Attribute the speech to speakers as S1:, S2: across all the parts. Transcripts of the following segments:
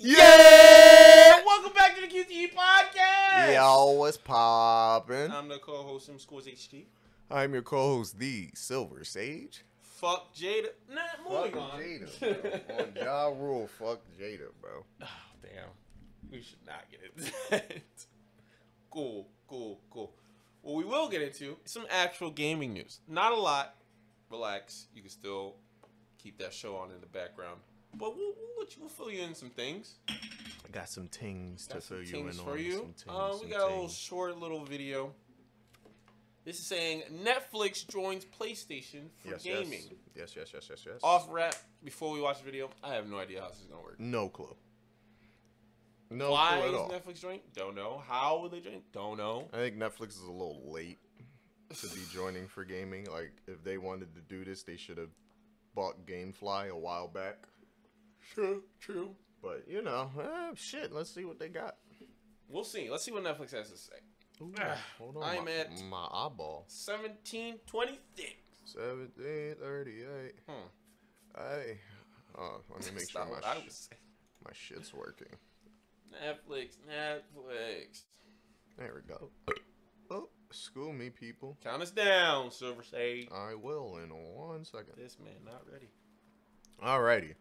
S1: Yeah!
S2: Welcome back to the QTE podcast!
S1: Yo, what's poppin'?
S2: I'm the co-host MScoresHD.
S1: I'm your co-host, the Silver Sage.
S2: Fuck Jada. Nah, moving on.
S1: Jada, bro. On Ja Rule, fuck Jada, bro.
S2: Oh, damn. We should not get into that. Cool. What we will get into is some actual gaming news. Not a lot. Relax. You can still keep that show on in the background. But we'll fill you in some things.
S1: I got some tings to fill you in
S2: for
S1: on.
S2: you. We got a little short little video. This is saying Netflix joins PlayStation for gaming.
S1: Yes.
S2: Off rap, before we watch the video, I have no idea how this is going to work.
S1: No clue. No
S2: Why
S1: clue at
S2: is
S1: all.
S2: Netflix joining? Don't know. How will they join? Don't know.
S1: I think Netflix is a little late to be joining for gaming. Like, if they wanted to do this, they should have bought GameFly a while back.
S2: True.
S1: But, you know, shit, let's see what they got.
S2: We'll see. Let's see what Netflix has to say.
S1: Ooh, hold on.
S2: I'm at
S1: my eyeball.
S2: 1726.
S1: 1738. Hey. Let me make sure my shit's working.
S2: Netflix.
S1: There we go. Oh, school me, people.
S2: Count us down, Silver Sage.
S1: I will in 1 second.
S2: This man not ready.
S1: Alrighty.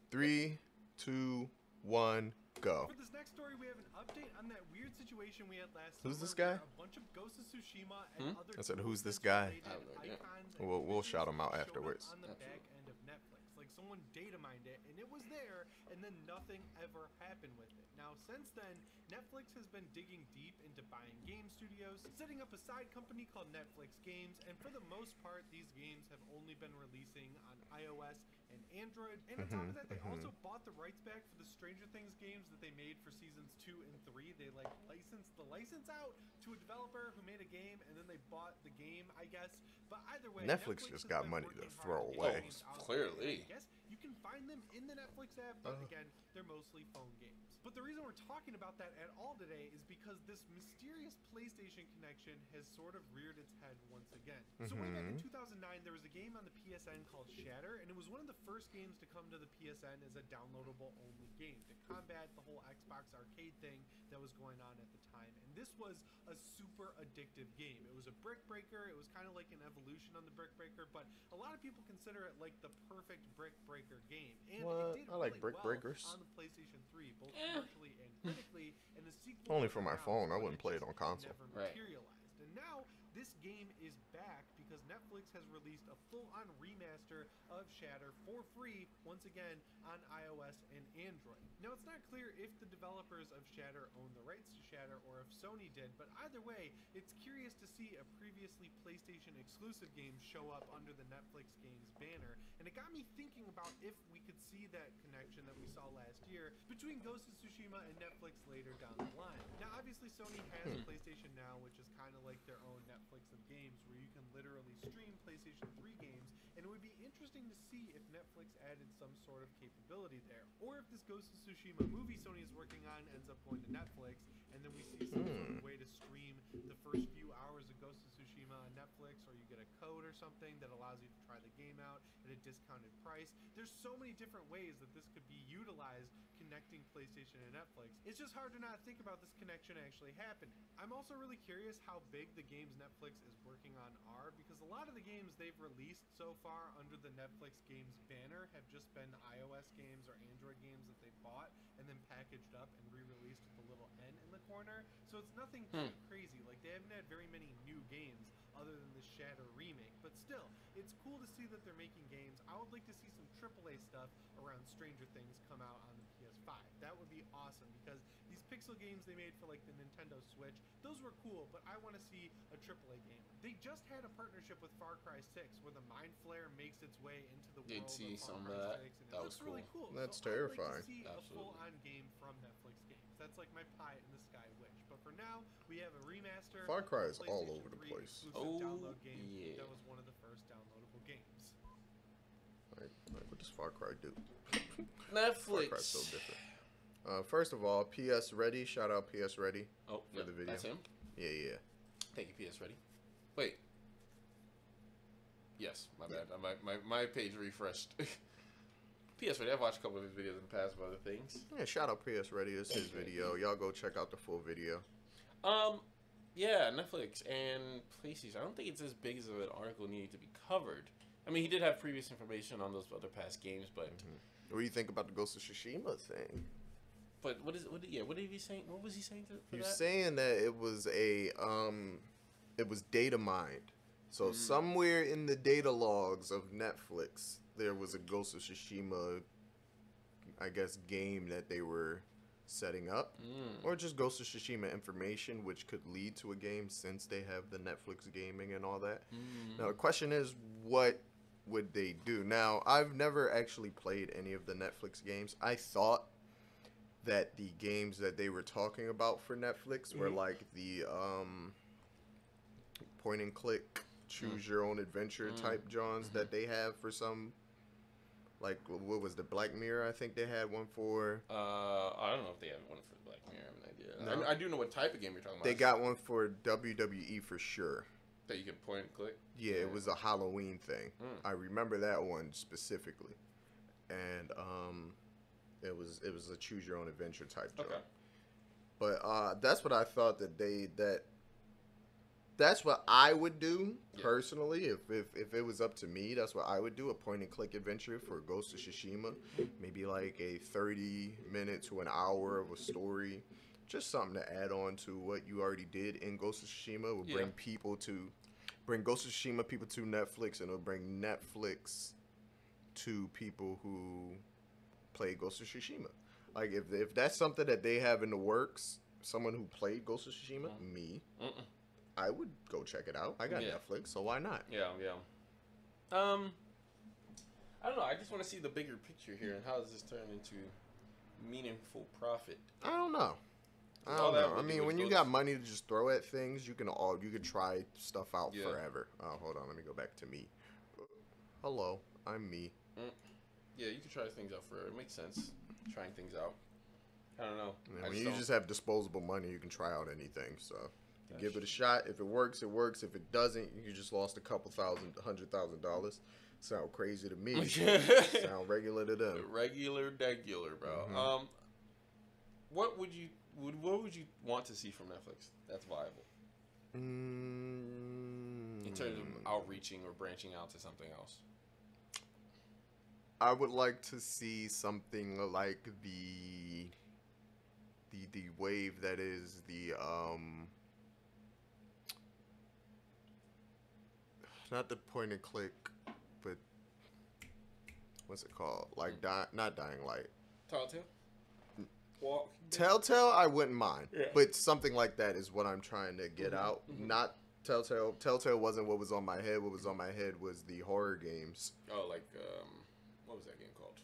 S1: 3, 2, 1, go.
S3: For this next story, we have an update on that weird situation we had last
S1: Who's
S3: summer
S1: this guy?
S3: where a bunch of Ghost of Tsushima and other
S1: I said, who's this guy?
S2: I have no idea.
S1: We'll shout him out
S3: showed up
S1: afterwards.
S3: on the back end of Netflix. Like someone data mined it and it was there and then nothing ever happened with it. Now since then, Netflix has been digging deep into buying game studios, setting up a side company called Netflix Games, and for the most part, these games have only been releasing on iOS and Android. And on top of that, they also bought the rights back for the Stranger Things games that they made for seasons 2 and 3. They like licensed the license out to a developer who made a game, and then they bought the game, I guess. But either way,
S1: Netflix just got money to throw away.
S2: Clearly.
S3: Yes, you can find them in the Netflix app, but again, they're mostly phone games. But the reason we're talking about that at all today is because this mysterious PlayStation connection has sort of reared its head once again. So way back in 2009, there was a game on the PSN called Shatter, and it was one of the first games to come to the PSN as a downloadable only game to combat the whole Xbox arcade thing that was going on at the time. And this was a super addictive game. It was a brick breaker. It was kind of like an evolution on the brick breaker, but a lot of people consider it like the perfect brick breaker game. And it did
S1: I like
S3: really
S1: brick
S3: well
S1: breakers.
S3: on the PlayStation 3, both commercially and critically, and the sequel
S1: Only for my
S3: came out,
S1: phone. I
S3: but
S1: wouldn't play it
S3: just
S1: on console.
S3: never
S2: Right.
S3: materialized. And now this game is back because Netflix has released a full-on remaster of Shatter for free once again on iOS and Android. Now it's not clear if the developers of Shatter own the rights to Shatter or if Sony did, but either way, it's curious to see a previously PlayStation exclusive game show up under the Netflix Games banner, and it got me thinking about if we could see that connection that we saw last year between Ghost of Tsushima and Netflix later down the line. Now obviously Sony has a PlayStation Now, which is kind of like their own Netflix of games where you can literally stream PlayStation 3 games, and it would be interesting to see if Netflix added some sort of capability there, or if this Ghost of Tsushima movie Sony is working on ends up going to Netflix, and then we see some sort of way to stream the first few hours of Ghost of Tsushima on Netflix, or you get a code or something that allows you to try the game out at a discounted price. There's so many different ways that this could be utilized connecting PlayStation and Netflix. It's just hard to not think about this connection actually happening. I'm also really curious how big the games Netflix is working on are, because a lot of the games they've released so far under the Netflix Games banner have just been iOS games or Android games that they bought and then packaged up and re-released with a little N in the corner. So it's nothing too crazy. Like, they haven't had very many new games other than the Shatter remake, but still, it's cool to see that they're making games. I would like to see some AAA stuff around Stranger Things come out on the PS5. That would be awesome, because these pixel games they made for like the Nintendo Switch, those were cool, but I want to see a AAA game. They just had a partnership with Far Cry 6 where the Mind Flare makes its way into the world
S2: see
S3: of
S2: some
S3: Far
S2: of
S3: Cry
S2: that.
S3: 6, and
S2: That
S3: it
S2: was
S3: looks really cool.
S1: That's
S3: So I'd
S1: terrifying.
S3: like to see
S2: Absolutely.
S3: a full-on game from Netflix games. That's like my pie in the sky wish. But for now, we have a remaster.
S1: Far Cry is
S3: of
S1: all
S3: PlayStation
S1: over the
S3: 3
S1: place.
S3: exclusive download game
S2: yeah.
S3: that was one of the first downloadable games.
S1: Like, what does Far Cry do?
S2: Netflix.
S1: Far Cry's so different. First of all, PS Ready. Shout out PS Ready.
S2: Oh,
S1: for the video.
S2: That's him.
S1: Yeah.
S2: Thank you, PS Ready. Wait. Yes, my bad. My page refreshed. PS Ready. I've watched a couple of his videos in the past of other things.
S1: Yeah, shout out PS Ready. It's his video. Y'all go check out the full video.
S2: Yeah, Netflix and PlayStation. I don't think it's as big as an article needed to be covered. I mean, he did have previous information on those other past games, but
S1: What do you think about the Ghost of Tsushima thing?
S2: but what did he saying? What was he saying for
S1: He was
S2: that?
S1: saying that it was it was data mined. So somewhere in the data logs of Netflix, there was a Ghost of Tsushima, I guess, game that they were setting up, or just Ghost of Tsushima information, which could lead to a game since they have the Netflix gaming and all that. Now the question is, what would they do? Now, I've never actually played any of the Netflix games. I thought that the games that they were talking about for Netflix were like the point and click, choose your own adventure type Johns that they have for some. Like, what was the Black Mirror? I think they had one for.
S2: I don't know if they have one for Black Mirror. I have no idea.
S1: No.
S2: I do know what type of game you're talking about.
S1: They got one for WWE for sure.
S2: that you can point and click.
S1: Yeah, it was a Halloween thing. I remember that one specifically, and it was a choose your own adventure type job.
S2: Okay.
S1: But that's what I thought that's what I would do personally if it was up to me. That's what I would do, a point and click adventure for Ghost of Tsushima. Maybe like a 30-minute to an hour of a story, just something to add on to what you already did in Ghost of Tsushima. Would bring Ghost of Tsushima people to Netflix, and it'll bring Netflix to people who play Ghost of Tsushima. Like if that's something that they have in the works, someone who played Ghost of Tsushima, me. I would go check it out. I got Netflix, so why not?
S2: Yeah. I don't know. I just want to see the bigger picture here, and how does this turn into meaningful profit?
S1: I don't know. I mean, when you got money to just throw at things, you can try stuff out forever. Oh, hold on. Let me go back to me. Hello, I'm me.
S2: Yeah, you can try things out forever. It makes sense. Trying things out. I don't know.
S1: When you just have disposable money, you can try out anything. So give it a shot. If it works, it works. If it doesn't, you just lost a couple $100,000. Sound crazy to me. Sound regular to them.
S2: Regular, bro. What would you want to see from Netflix that's viable? In terms of outreaching or branching out to something else.
S1: I would like to see something like the wave that is the not the point and click, but what's it called? Like not Dying Light. Telltale, I wouldn't mind, but something like that is what I'm trying to get out. Not Telltale. Telltale wasn't what was on my head. What was on my head was the horror games.
S2: Oh, like what was that game called?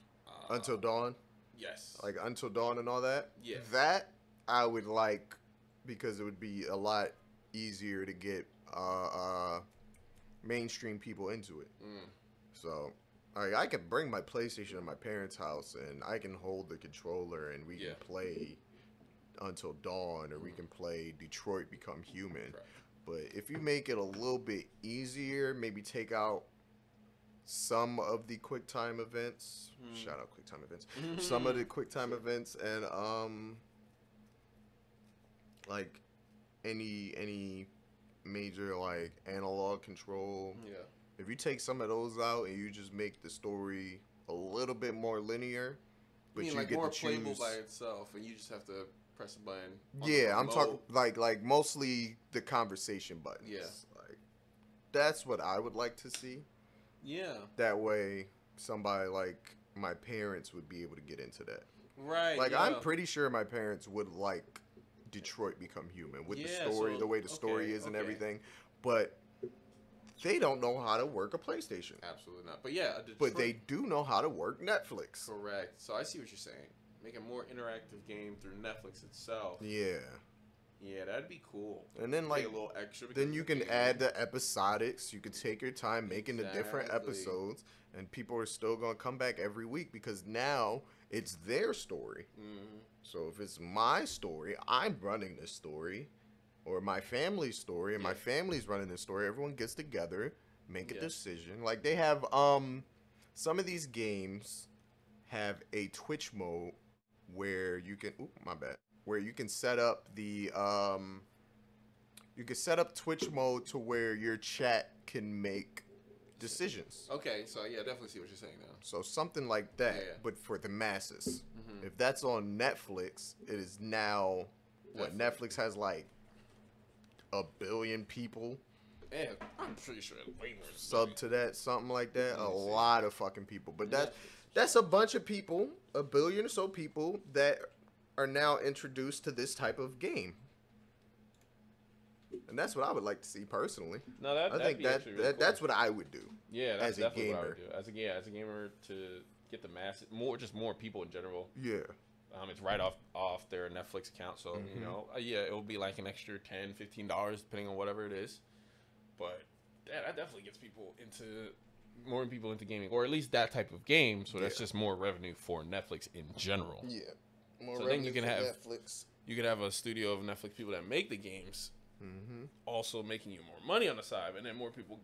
S1: Until Dawn.
S2: Yes.
S1: Like Until Dawn and all that.
S2: Yeah.
S1: That I would like, because it would be a lot easier to get mainstream people into it. So I could bring my PlayStation to my parents' house, and I can hold the controller, and we can play Until Dawn, or we can play Detroit Become Human. Right. But if you make it a little bit easier, maybe take out some of the QuickTime events. Shout out QuickTime events. Some of the QuickTime events, and like any major like analog control. Yeah. If you take some of those out and you just make the story a little bit more linear, but you
S2: like
S1: get
S2: more
S1: to choose
S2: playable by itself, and you just have to press a button.
S1: Yeah, I'm talking like mostly the conversation buttons.
S2: Yeah,
S1: like that's what I would like to see.
S2: Yeah.
S1: That way, somebody like my parents would be able to get into that.
S2: Right.
S1: Like I'm pretty sure my parents would like Detroit Become Human with the story, the way the story is and everything, but they don't know how to work a PlayStation.
S2: Absolutely not. But yeah,
S1: but they do know how to work Netflix.
S2: Correct. So I see what you're saying. Make a more interactive game through Netflix itself.
S1: Yeah.
S2: Yeah, that'd be cool.
S1: And then like
S2: a little extra.
S1: Then you can add the episodics. You could take your time making the different episodes, and people are still gonna come back every week because now it's their story. So if it's my story, I'm running this story. Or my family's story, and my family's running this story. Everyone gets together, make a decision. Like they have, some of these games have a Twitch mode where you can, where you can set up you can set up Twitch mode to where your chat can make decisions.
S2: Okay, so yeah, I definitely see what you're saying now.
S1: So something like that,
S2: Yeah.
S1: but for the masses.
S2: Mm-hmm.
S1: If that's on Netflix, it is now what Netflix has like 1 billion people
S2: Yeah, I'm pretty sure way more.
S1: sub to that, something like that. A
S2: Let me see.
S1: lot of fucking people, but
S2: Netflix.
S1: that's a bunch of people, 1 billion or so people that are now introduced to this type of game. And that's what I would like to see personally.
S2: No, I
S1: think that's what I would do.
S2: Yeah, that's
S1: as a
S2: definitely what I would
S1: gamer.
S2: do. As a gamer to get the masses, more people in general.
S1: Yeah.
S2: It's right off their Netflix account, so you know, it will be like an extra $10, $15 depending on whatever it is. But that definitely gets more people into gaming, or at least that type of game. So that's just more revenue for Netflix in general.
S1: Yeah. More
S2: So then you can have
S1: Netflix.
S2: You could have a studio of Netflix people that make the games,
S1: Mm-hmm.
S2: also making you more money on the side, and then more people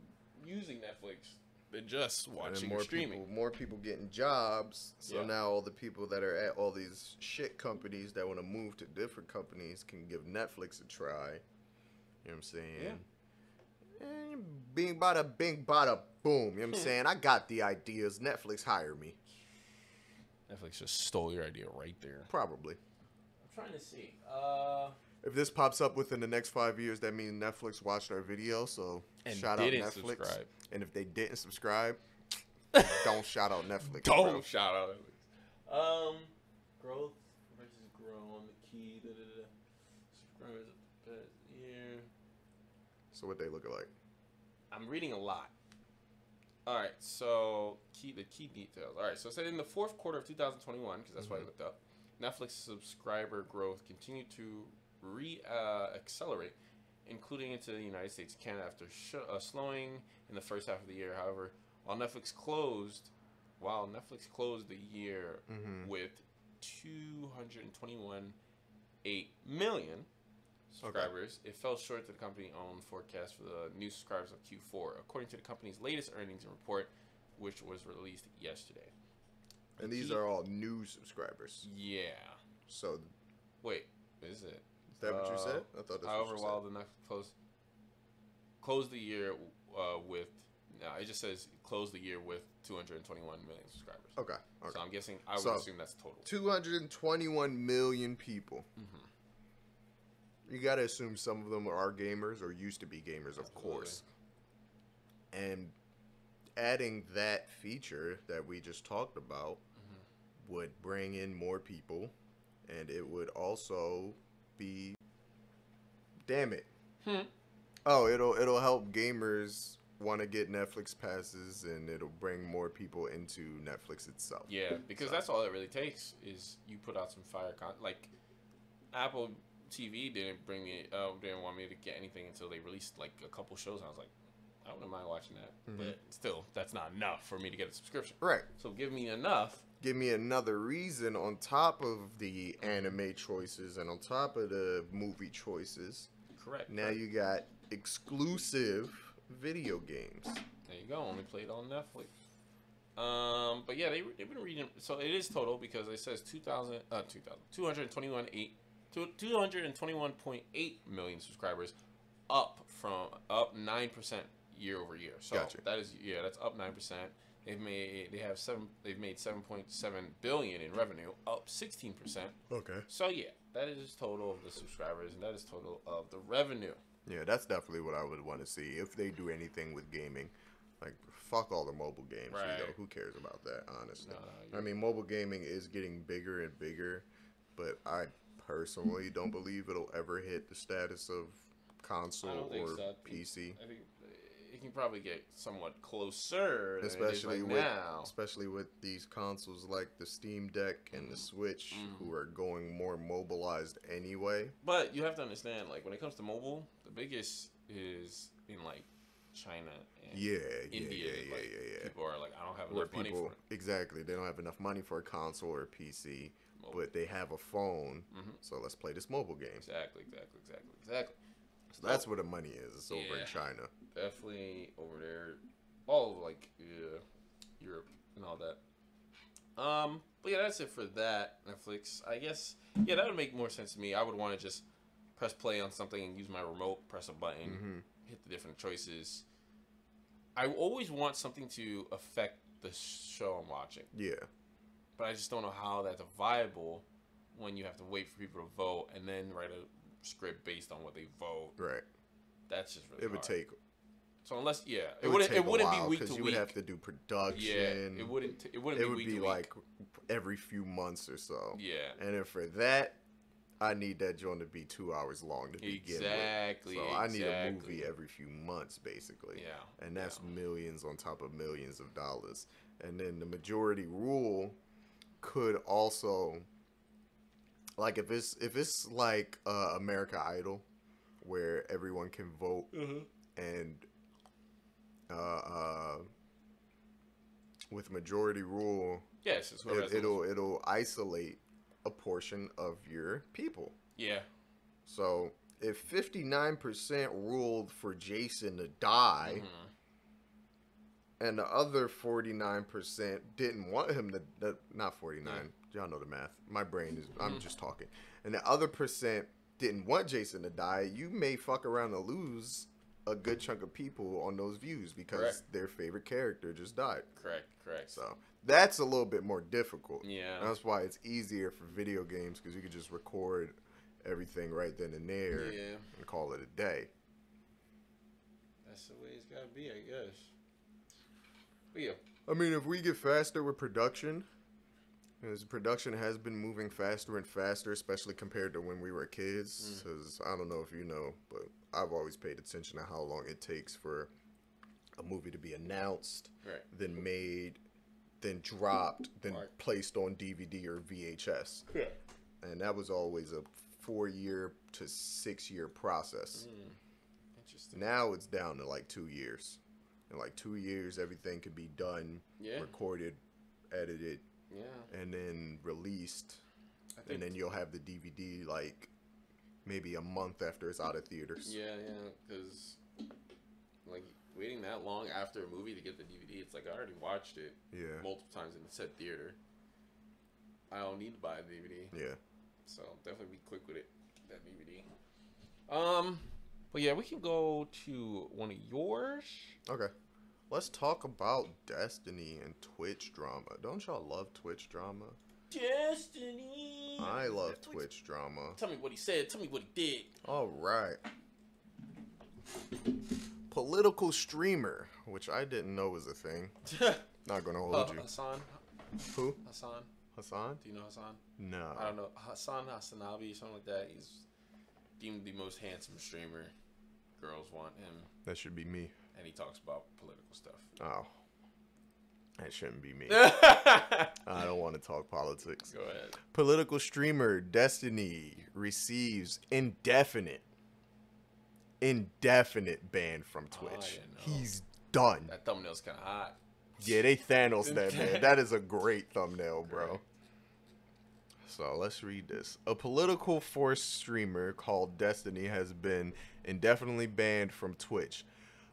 S2: using Netflix than just watching or streaming.
S1: More people getting jobs. So
S2: Yeah.
S1: now all the people that are at all these shit companies that want to move to different companies can give Netflix a try. You know what I'm saying?
S2: Yeah.
S1: And bing bada bing bada boom. You know what I'm saying? I got the ideas. Netflix hire me.
S2: Netflix just stole your idea right there.
S1: Probably.
S2: I'm trying to see.
S1: If this pops up within the next 5 years, that means Netflix watched our video. So
S2: And
S1: shout out
S2: didn't
S1: Netflix.
S2: subscribe.
S1: And if they didn't subscribe, don't shout out Netflix.
S2: Don't
S1: bro.
S2: shout out Netflix. Growth versus grow on the key. Subscribers of the past year.
S1: So what they look like?
S2: I'm reading a lot. All right, so the key details. All right, so it said in the fourth quarter of 2021, because that's what I looked up, Netflix subscriber growth continued to accelerate, including into the United States and Canada after slowing in the first half of the year. However, while Netflix closed the year with 221.8 million subscribers, it fell short of the company-owned forecast for the new subscribers of Q4, according to the company's latest earnings report, which was released yesterday.
S1: And these are all new subscribers.
S2: Yeah.
S1: So,
S2: Wait, is it?
S1: is that what you said? I thought that's
S2: However,
S1: what you
S2: while
S1: said.
S2: the Netflix closed the year with, it just says closed the year with 221 million subscribers.
S1: Okay.
S2: So I'm guessing, I would
S1: So,
S2: assume that's total.
S1: 221 million people.
S2: Mm-hmm.
S1: You gotta assume some of them are gamers or used to be gamers, of
S2: Absolutely.
S1: course. And adding that feature that we just talked about would bring in more people, and it would also be, damn it. Oh, it'll help gamers want to get Netflix passes, and it'll bring more people into Netflix itself.
S2: Yeah, because that's all it really takes is you put out some fire content. Like Apple TV didn't want me to get anything until they released like a couple shows. And I was like, I wouldn't mind watching that, but still, that's not enough for me to get a subscription.
S1: Right.
S2: So give me enough.
S1: Give me another reason on top of the anime choices and on top of the movie choices.
S2: Correct.
S1: Now you got exclusive video games.
S2: There you go. Only played on Netflix. But yeah, they've been reading. So it is total because it says 221.8 million subscribers, up 9% year over year. So
S1: Gotcha.
S2: That's up 9%. They've made 7.7 billion in revenue, up 16%.
S1: Okay.
S2: So yeah, that is total of the subscribers, and that is total of the revenue.
S1: Yeah, that's definitely what I would want to see if they do anything with gaming. Like, fuck all the mobile games.
S2: Right.
S1: You know, who cares about that, honestly?
S2: No,
S1: I mean, mobile gaming is getting bigger and bigger, but I personally don't believe it'll ever hit the status of console
S2: I don't think
S1: or
S2: so.
S1: PC.
S2: I think it can probably get somewhat closer,
S1: Especially
S2: than it is
S1: with
S2: now.
S1: especially with these consoles like the Steam Deck and the Switch, who are going more mobilized anyway.
S2: But you have to understand, like when it comes to mobile, the biggest is in like China and
S1: Yeah,
S2: India.
S1: yeah.
S2: People are like, I don't have
S1: Where
S2: enough money
S1: people
S2: for it.
S1: exactly, they don't have enough money for a console or a PC, but they have a phone. So let's play this mobile game.
S2: Exactly.
S1: So that's where the money is. It's over
S2: Yeah.
S1: in China.
S2: Definitely over there, all of like Europe and all that. But yeah, that's it for that. Netflix. I guess. Yeah, that would make more sense to me. I would want to just press play on something and use my remote, press a button, hit the different choices. I always want something to affect the show I'm watching.
S1: Yeah.
S2: But I just don't know how that's viable when you have to wait for people to vote and then write a script based on what they vote.
S1: Right.
S2: That's just really
S1: It would
S2: hard.
S1: take.
S2: So unless it
S1: wouldn't
S2: be week to
S1: you
S2: week.
S1: would have to do production.
S2: Yeah, it wouldn't
S1: It
S2: be
S1: would
S2: week
S1: be
S2: to
S1: like
S2: week.
S1: every few months or so.
S2: Yeah.
S1: And then for that, I need that joint to be 2 hours long to begin
S2: Exactly.
S1: with. So I need a movie every few months, basically.
S2: Yeah.
S1: And that's millions on top of millions of dollars. And then the majority rule could also, like, if it's like America Idol, where everyone can vote, and with majority rule,
S2: yes, it's
S1: it'll isolate a portion of your people.
S2: Yeah.
S1: So if 59% ruled for Jason to die, and the other 49% didn't want him to, not 49, y'all know the math. My brain is, I'm just talking. And the other percent didn't want Jason to die, you may fuck around and lose a good chunk of people on those views because their favorite character just died.
S2: Correct.
S1: So that's a little bit more difficult.
S2: Yeah.
S1: That's why it's easier for video games because you can just record everything right then and there and call it a day.
S2: That's the way it's got to be, I guess. But yeah.
S1: I mean, if we get faster with production, because production has been moving faster and faster, especially compared to when we were kids. Because I don't know if you know, but I've always paid attention to how long it takes for a movie to be announced, then made, then dropped, then placed on DVD or VHS. Yeah. And that was always a 4-year to 6-year process.
S2: Interesting.
S1: Now it's down to like 2 years. In like 2 years, everything could be done, recorded, edited, and then released. And then you'll have the DVD like maybe a month after it's out of theaters.
S2: Yeah, because like waiting that long after a movie to get the DVD, it's like I already watched it multiple times in the said theater. I don't need to buy a DVD.
S1: Yeah.
S2: So definitely be quick with it, that DVD. But yeah, we can go to one of yours.
S1: Okay. Let's talk about Destiny and Twitch drama. Don't y'all love Twitch drama?
S2: Destiny!
S1: I love Twitch drama.
S2: Tell me what he said. Tell me what he did.
S1: All right. Political streamer, which I didn't know was a thing. Not gonna hold you.
S2: Hassan.
S1: Who?
S2: Hassan.
S1: Hassan?
S2: Do you know Hassan?
S1: No.
S2: I don't know. Hassan Hassanabi, something like that. He's deemed the most handsome streamer. Girls want him.
S1: That should be me.
S2: And he talks about political stuff.
S1: Oh. That shouldn't be me. I don't want to talk politics.
S2: Go ahead.
S1: Political streamer Destiny receives indefinite ban from Twitch. He's done.
S2: That thumbnail's kind of hot.
S1: Yeah, they Thanos that, man. That is a great thumbnail, bro. So let's read this. A political force streamer called Destiny has been indefinitely banned from Twitch.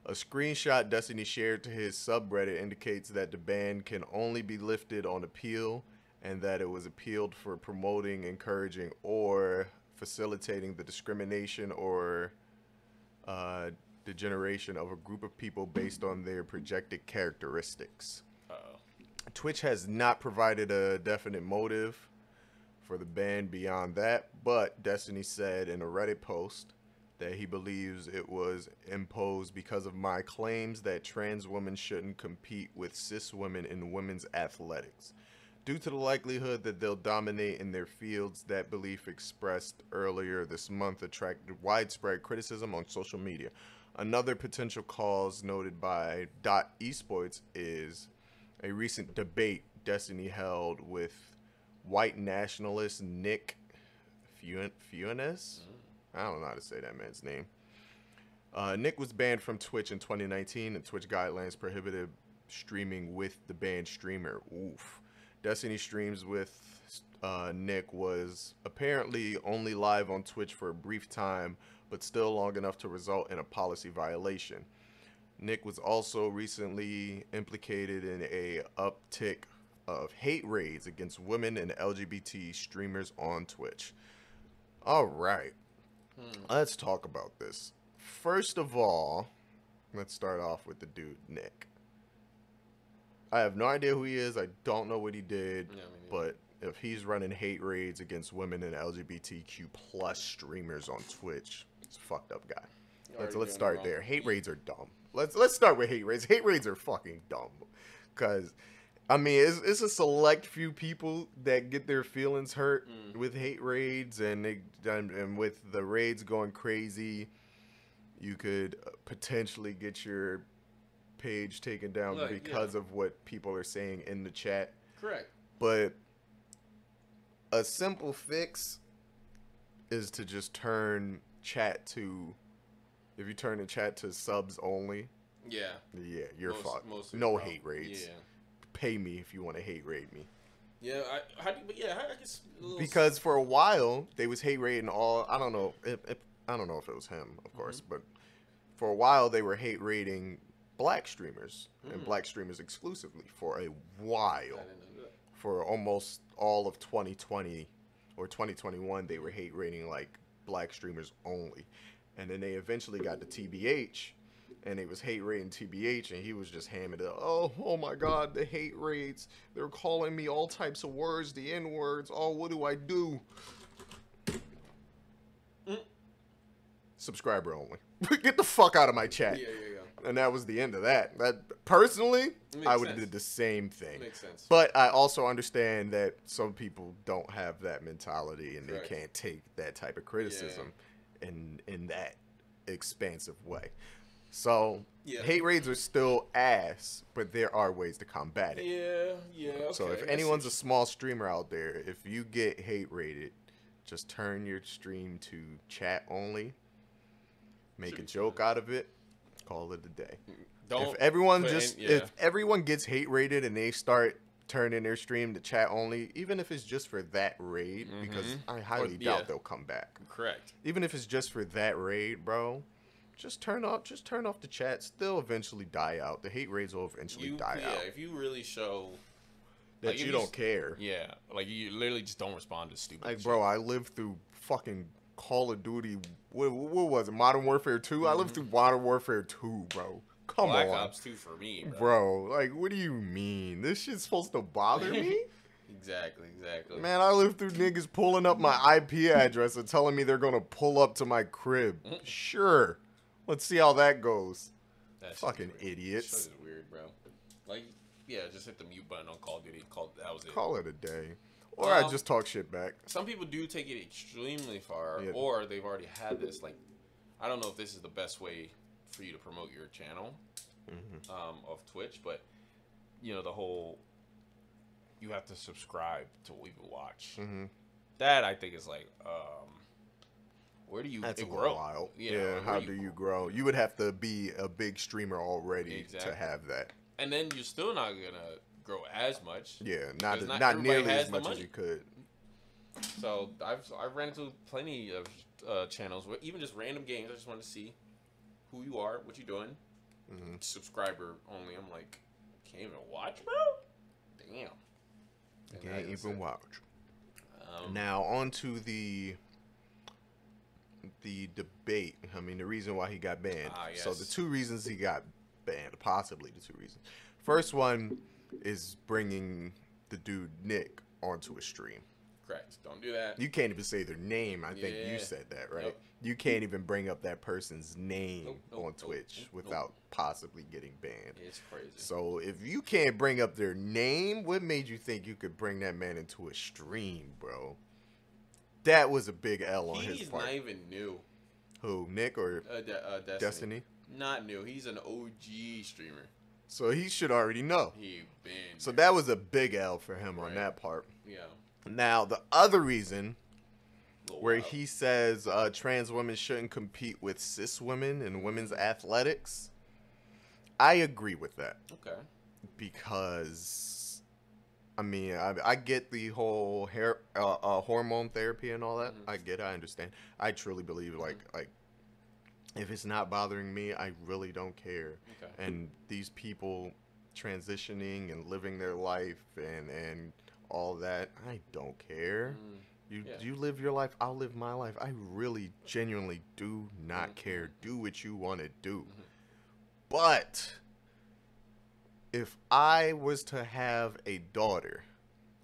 S1: A screenshot Destiny shared to his subreddit indicates that the ban can only be lifted on appeal and that it was appealed for promoting, encouraging, or facilitating the discrimination or degeneration of a group of people based on their projected characteristics. Twitch has not provided a definite motive for the ban beyond that, but Destiny said in a Reddit post that he believes it was imposed because of my claims that trans women shouldn't compete with cis women in women's athletics. Due to the likelihood that they'll dominate in their fields, that belief expressed earlier this month attracted widespread criticism on social media. Another potential cause noted by .esports is a recent debate Destiny held with white nationalist Nick Fuentes. I don't know how to say that man's name. Nick was banned from Twitch in 2019, and Twitch guidelines prohibited streaming with the banned streamer. Oof. Destiny streams with Nick was apparently only live on Twitch for a brief time, but still long enough to result in a policy violation. Nick was also recently implicated in a uptick of hate raids against women and LGBT streamers on Twitch. All right. Let's talk about this. First of all, let's start off with the dude, Nick. I have no idea who he is. I don't know what he did.
S2: Yeah,
S1: but if he's running hate raids against women and LGBTQ plus streamers on Twitch, he's a fucked up guy. Let's start there. Hate raids are dumb. Let's start with hate raids. Hate raids are fucking dumb. Because, I mean, it's a select few people that get their feelings hurt with hate raids, and with the raids going crazy, you could potentially get your page taken down because of what people are saying in the chat.
S2: Correct.
S1: But a simple fix is to just turn chat to, if you turn the chat to subs only. Yeah, you're fucked. No hate raids. Yeah. Pay me if you want to hate raid me.
S2: Yeah, I guess.
S1: Because for a while they was hate raiding all. I don't know. I don't know if it was him, of course, but for a while they were hate raiding black streamers and black streamers exclusively for a while. I didn't know that. For almost all of 2020 or 2021, they were hate raiding like black streamers only, and then they eventually got to TBH. And it was hate raiding TBH, and he was just hamming it. Oh my God, the hate raids. They're calling me all types of words, the N-words. Oh, what do I do? Subscriber only. Get the fuck out of my chat. Yeah. And that was the end of that. Personally, I would have did the same thing.
S2: Makes sense.
S1: But I also understand that some people don't have that mentality, and they can't take that type of criticism in that expansive way. So, hate raids are still ass, but there are ways to combat it.
S2: Yeah, okay.
S1: So, if anyone's a small streamer out there, if you get hate raided, just turn your stream to chat only, make a joke out of it, call it a day. If everyone gets hate raided and they start turning their stream to chat only, even if it's just for that raid, because I highly doubt they'll come back.
S2: Correct.
S1: Even if it's just for that raid, bro. Just turn off the chat. They'll eventually die out. The hate raids will eventually die out.
S2: Yeah, if you really show
S1: that you don't care.
S2: Yeah, like you literally just don't respond to stupid shit.
S1: Bro, I lived through fucking Call of Duty. What was it? Modern Warfare 2? I lived through Modern Warfare 2, bro. Come on.
S2: Black Ops 2 for me,
S1: bro. Like, what do you mean? This shit's supposed to bother me?
S2: Exactly.
S1: Man, I lived through niggas pulling up my IP address and telling me they're gonna pull up to my crib. Sure. Let's see how that goes. Fucking idiots.
S2: That is weird, bro. Like, just hit the mute button on Call of Duty. That was it.
S1: Call it a day. Or I just talk shit back.
S2: Some people do take it extremely far, or they've already had this. Like, I don't know if this is the best way for you to promote your channel of Twitch, but, the whole, you have to subscribe to even watch. That, I think, is like, where do you grow?
S1: Wild. Yeah, how do you grow? You would have to be a big streamer already to have that.
S2: And then you're still not gonna grow as much.
S1: Yeah, not nearly as much as you could.
S2: So I've ran into plenty of channels where even just random games. I just want to see who you are, what you're doing. Subscriber only. I'm like, can't even watch, bro. Damn.
S1: Can't even watch. Now on to the debate. I mean, the reason why he got banned.
S2: Yes.
S1: So the two reasons he got banned, possibly the two reasons. First one is bringing the dude Nick onto a stream.
S2: Correct. Don't do that.
S1: You can't even say their name. I think you said that, right? Yep. You can't even bring up that person's name on Twitch without possibly getting banned.
S2: It's crazy.
S1: So if you can't bring up their name, what made you think you could bring that man into a stream, bro? That was a big L on his part.
S2: He's not even new.
S1: Who, Nick or Destiny?
S2: Not new. He's an OG streamer.
S1: So he should already know. So
S2: there.
S1: that was a big L for him on that part.
S2: Yeah.
S1: Now, the other reason where he says trans women shouldn't compete with cis women in women's athletics, I agree with that.
S2: Okay.
S1: Because, I mean, I get the whole hormone therapy and all that. I get it. I understand. I truly believe, like, if it's not bothering me, I really don't care.
S2: Okay.
S1: And these people transitioning and living their life and all that. I don't care. You live your life, I'll live my life. I really genuinely do not care. Do what you want to do. But if I was to have a daughter,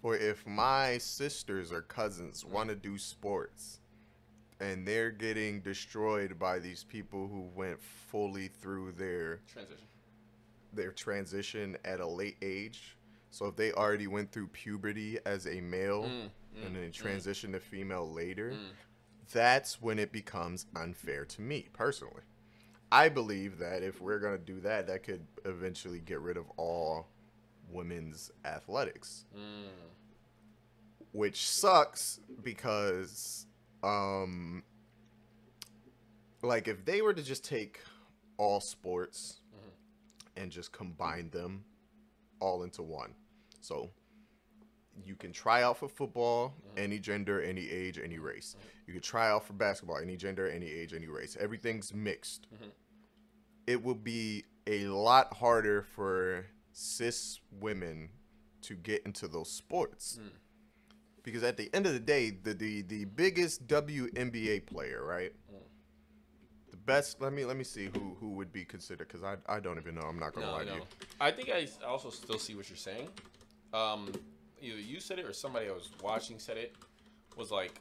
S1: or if my sisters or cousins want to do sports and they're getting destroyed by these people who went fully through their transition at a late age. So if they already went through puberty as a male and then transitioned to female later, that's when it becomes unfair to me personally. I believe that if we're going to do that, that could eventually get rid of all women's athletics. Which sucks because, like, if they were to just take all sports and just combine them all into one. So you can try out for football, any gender, any age, any race. You can try out for basketball, any gender, any age, any race. Everything's mixed. It will be a lot harder for cis women to get into those sports. Because at the end of the day, the biggest WNBA player, right? The best. Let me see who would be considered, because I don't even know. I'm not gonna lie to you.
S2: I think I also still see what you're saying. Either you said it or somebody I was watching said it. Was like,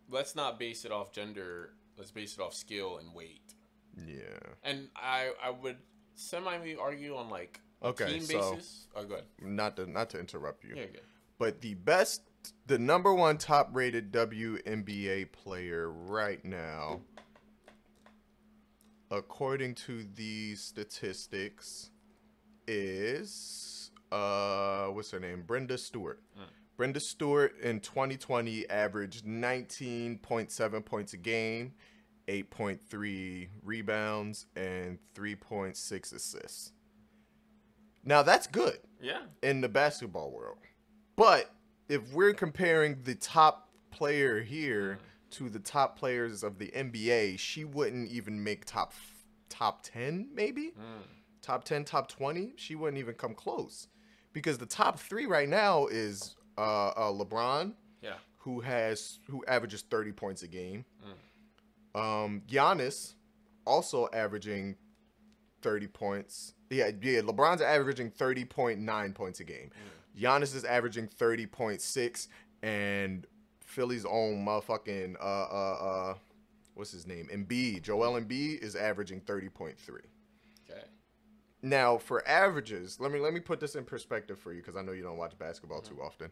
S2: let's not base it off gender. Let's base it off skill and weight. Yeah. And I would semi-argue on like team basis. Oh, go ahead.
S1: Not to interrupt you.
S2: Yeah, good.
S1: But the number one top rated WNBA player right now, according to these statistics, is what's her name? Brenda Stewart. Brenda Stewart in 2020 averaged 19.7 points a game, 8.3 rebounds, and 3.6 assists. Now, that's good.
S2: Yeah.
S1: In the basketball world. But if we're comparing the top player here to the top players of the NBA, she wouldn't even make top 10, maybe? Top 10, top 20? She wouldn't even come close. Because the top 3 right now is LeBron, who averages 30 points a game. Giannis also averaging 30 points. Yeah, LeBron's averaging 30.9 points a game. Giannis is averaging 30.6, and Philly's own motherfucking what's his name? Embiid. Joel Embiid is averaging 30.3. Okay. Now, for averages, let me put this in perspective for you, because I know you don't watch basketball too often.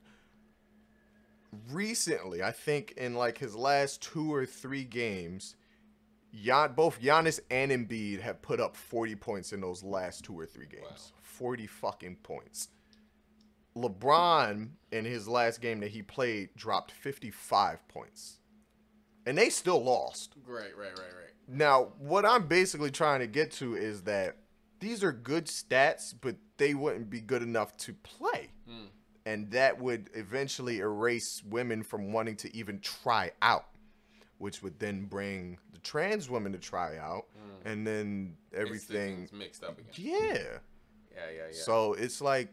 S1: Recently, I think in like his last 2 or 3 games, both Giannis and Embiid have put up 40 points in those last 2 or 3 games. Wow. 40 fucking points. LeBron, in his last game that he played, dropped 55 points. And they still lost.
S2: Right.
S1: Now, what I'm basically trying to get to is that these are good stats, but they wouldn't be good enough to play. And that would eventually erase women from wanting to even try out, which would then bring the trans women to try out, and then everything
S2: mixed up again.
S1: Yeah. So it's like,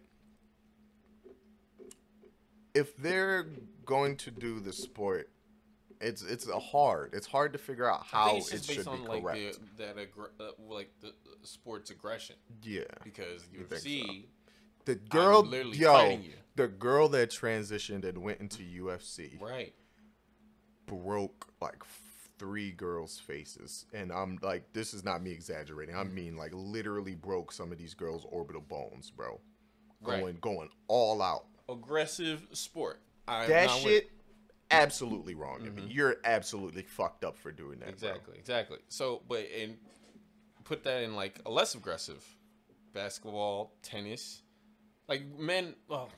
S1: if they're going to do the sport, it's hard to figure out how it should be correct.
S2: Like the sports aggression.
S1: Yeah.
S2: Because UFC,
S1: the girl,
S2: literally fighting you.
S1: The girl that transitioned and went into UFC,
S2: right,
S1: broke like 3 girls' faces, and I'm like, this is not me exaggerating. I mean, like, literally broke some of these girls' orbital bones, bro. Going all out.
S2: Aggressive sport.
S1: That shit, absolutely wrong. I mean, you're absolutely fucked up for doing that.
S2: Exactly. So, and put that in like a less aggressive basketball, tennis, like men. Well,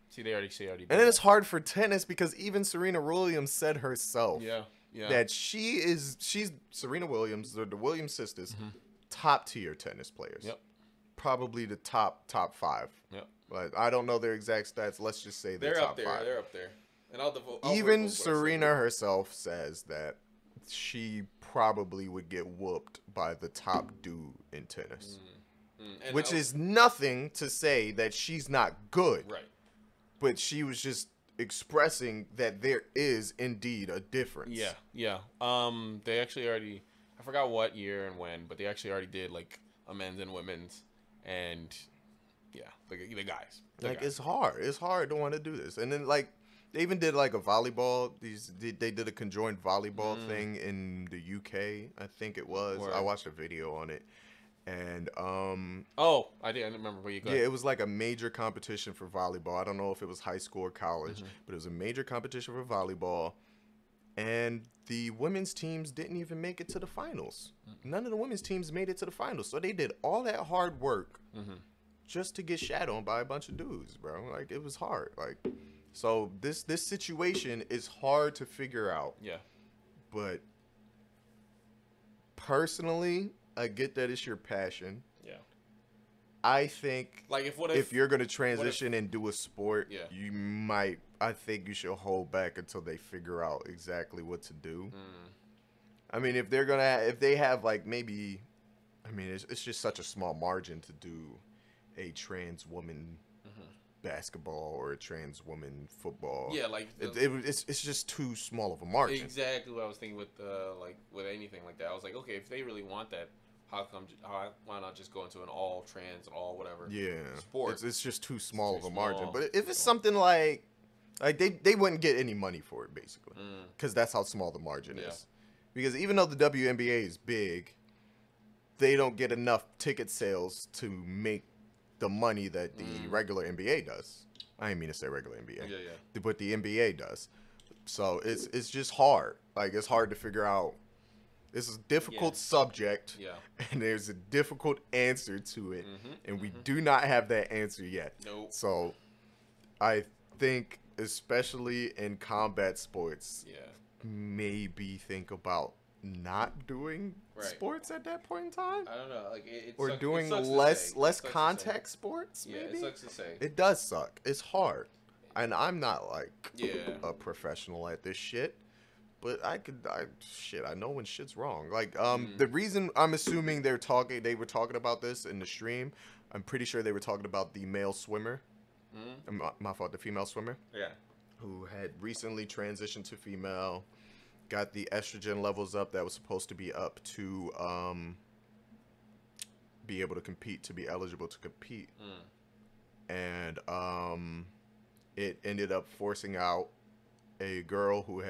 S2: see, they already say
S1: And then it's hard for tennis because even Serena Williams said herself, that she's Serena Williams, the Williams sisters, top tier tennis players.
S2: Yep.
S1: Probably the top 5.
S2: Yep.
S1: But I don't know their exact stats. Let's just say they're top 5.
S2: They're up there. And
S1: even Serena herself says that she probably would get whooped by the top dude in tennis.
S2: And
S1: Which is nothing to say that she's not good.
S2: right.
S1: But she was just expressing that there is indeed a difference.
S2: Yeah. They actually already, I forgot what year and when, but they actually already did like a men's and women's, and yeah, the guys.
S1: Like it's hard. It's hard to want to do this. And then like they even did like a volleyball. They did a conjoined volleyball thing in the UK. I think it was.
S2: Word.
S1: I watched a video on it. And
S2: I didn't remember where you got.
S1: yeah, it was like a major competition for volleyball. I don't know if it was high school or college, but it was a major competition for volleyball. And the women's teams didn't even make it to the finals. None of the women's teams made it to the finals. So they did all that hard work just to get shat on by a bunch of dudes, bro. Like it was hard. Like so this situation is hard to figure out.
S2: Yeah.
S1: But personally, I get that it's your passion.
S2: Yeah.
S1: I think
S2: Like
S1: if you're gonna transition and do a sport,
S2: Yeah.
S1: you might. I think you should hold back until they figure out exactly what to do. I mean, if they have like maybe, I mean, it's just such a small margin to do a trans woman basketball or a trans woman football.
S2: Yeah, like
S1: it's just too small of a margin.
S2: exactly what I was thinking with with anything like that. I was like, okay, if they really want that, why not just go into an all trans, all whatever?
S1: Yeah,
S2: sport.
S1: It's just too small
S2: too
S1: of a margin.
S2: small.
S1: But if it's something like they wouldn't get any money for it basically, because that's how small the margin is. Because even though the WNBA is big, they don't get enough ticket sales to make the money that the regular NBA does. I didn't mean to say regular NBA.
S2: Yeah.
S1: But the NBA does. So it's just hard. Like it's hard to figure out. It's a difficult subject.
S2: Yeah.
S1: And there's a difficult answer to it. And we do not have that answer yet.
S2: Nope.
S1: So I think especially in combat sports, maybe think about not doing sports at that point in time.
S2: I don't know, like
S1: or
S2: sucks,
S1: doing
S2: it sucks
S1: less contact sports.
S2: Yeah,
S1: maybe?
S2: it sucks to say.
S1: It does suck. It's hard, and I'm not like
S2: Yeah.
S1: a professional at this shit. But I know when shit's wrong. Like the reason I'm assuming they were talking about this in the stream. I'm pretty sure they were talking about the male swimmer. My fault, the female swimmer.
S2: Yeah.
S1: Who had recently transitioned to female, got the estrogen levels up that was supposed to be up to be able to compete, to be eligible to compete. And it ended up forcing out a girl who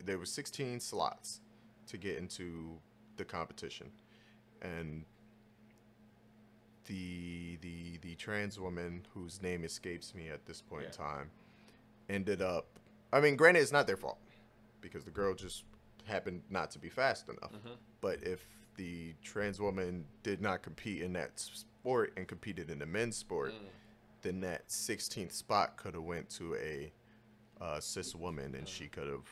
S1: there were 16 slots to get into the competition. And the trans woman, whose name escapes me at this point in time, ended up, I mean, granted, it's not their fault because the girl just happened not to be fast enough. But if the trans woman did not compete in that sport and competed in the men's sport, then that 16th spot could have went to a cis woman, and she could have,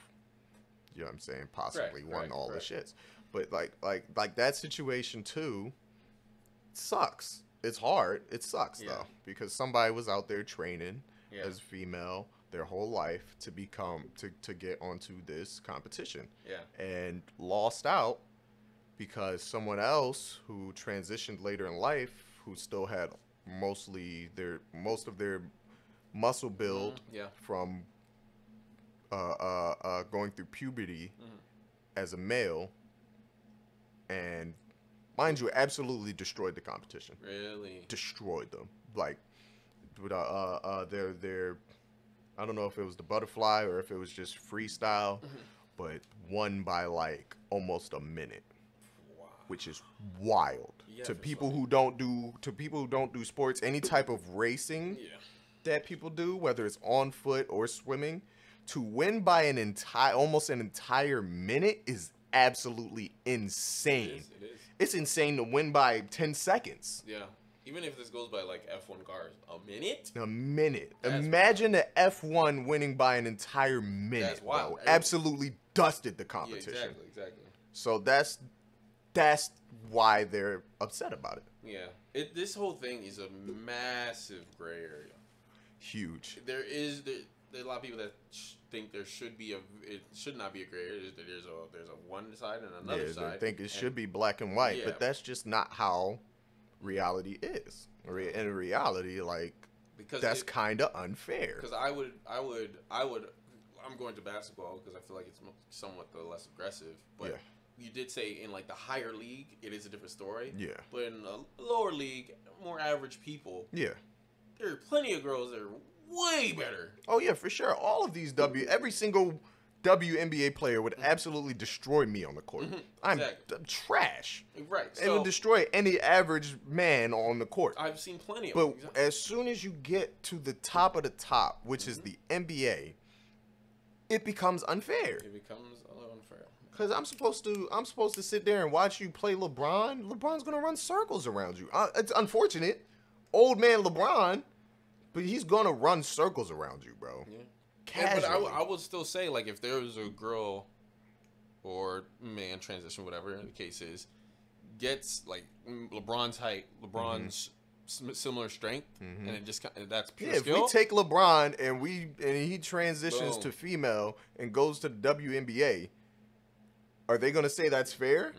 S1: you know what I'm saying, possibly won all the shits. But like that situation too sucks. It's hard. It sucks though, because somebody was out there training as female their whole life to become to get onto this competition. And lost out because someone else who transitioned later in life, who still had most of their muscle build from going through puberty as a male, and mind you, absolutely destroyed the competition.
S2: Really?
S1: Destroyed them. Like, their I don't know if it was the butterfly or if it was just freestyle, but won by like almost a minute.
S2: Wow.
S1: Which is wild. To people who don't do sports, any type of racing that people do, whether it's on foot or swimming, to win by almost an entire minute is absolutely insane.
S2: It is.
S1: It's insane to win by 10 seconds.
S2: Yeah. Even if this goes by like F1 cars, a minute?
S1: A minute.
S2: That's
S1: Imagine the F1 winning by an entire minute.
S2: That's wild.
S1: Bro. Absolutely dusted the competition.
S2: Yeah, exactly.
S1: So that's why they're upset about it.
S2: Yeah. This whole thing is a massive gray area.
S1: Huge.
S2: There are a lot of people that think there should be it should not be a gray area. There's a one side and another side.
S1: I think it should be black and white,
S2: Yeah.
S1: but that's just not how reality is. In reality, like,
S2: because
S1: that's kind of unfair.
S2: Because I'm going to basketball because I feel like it's somewhat the less aggressive. But
S1: Yeah.
S2: you did say in like the higher league, it is a different story.
S1: Yeah.
S2: But in a lower league, more average people,
S1: Yeah.
S2: there are plenty of girls that are way better.
S1: Oh yeah, for sure. All of these every single WNBA player would absolutely destroy me on the court. I'm trash.
S2: Right.
S1: It would destroy any average man on the court.
S2: I've seen plenty of them.
S1: But as soon as you get to the top of the top, which is the NBA, it becomes unfair.
S2: It becomes a little unfair.
S1: Cause I'm supposed to sit there and watch you play LeBron. LeBron's gonna run circles around you. It's unfortunate, old man LeBron, but he's gonna run circles around you, bro.
S2: Yeah.
S1: Casually.
S2: But I would still say, like, if there was a girl or man transition, whatever the case is, gets like LeBron's height, LeBron's similar strength, and it just that's pure skill.
S1: If we take LeBron and he transitions to female and goes to the WNBA, are they gonna say that's fair?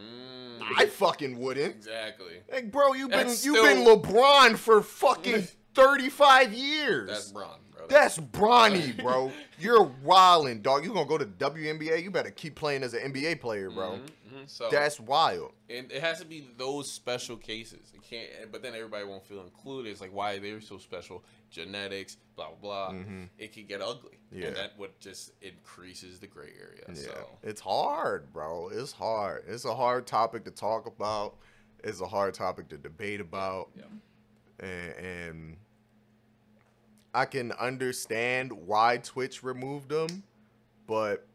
S1: I fucking wouldn't.
S2: Exactly.
S1: Like, bro, you've been LeBron for fucking 35 years.
S2: That's Bron, bro.
S1: That's Bronny, bro. You're wildin', dog. You gonna go to the WNBA? You better keep playing as an NBA player, bro.
S2: So
S1: that's wild.
S2: And it has to be those special cases. It can't. But then everybody won't feel included. It's like, why are they so special? Genetics, blah blah blah. It could get ugly.
S1: Yeah.
S2: And that would just increases the gray area.
S1: Yeah.
S2: So
S1: It's hard, bro. It's hard. It's a hard topic to talk about. It's a hard topic to debate about.
S2: Yeah.
S1: And I can understand why Twitch removed him, but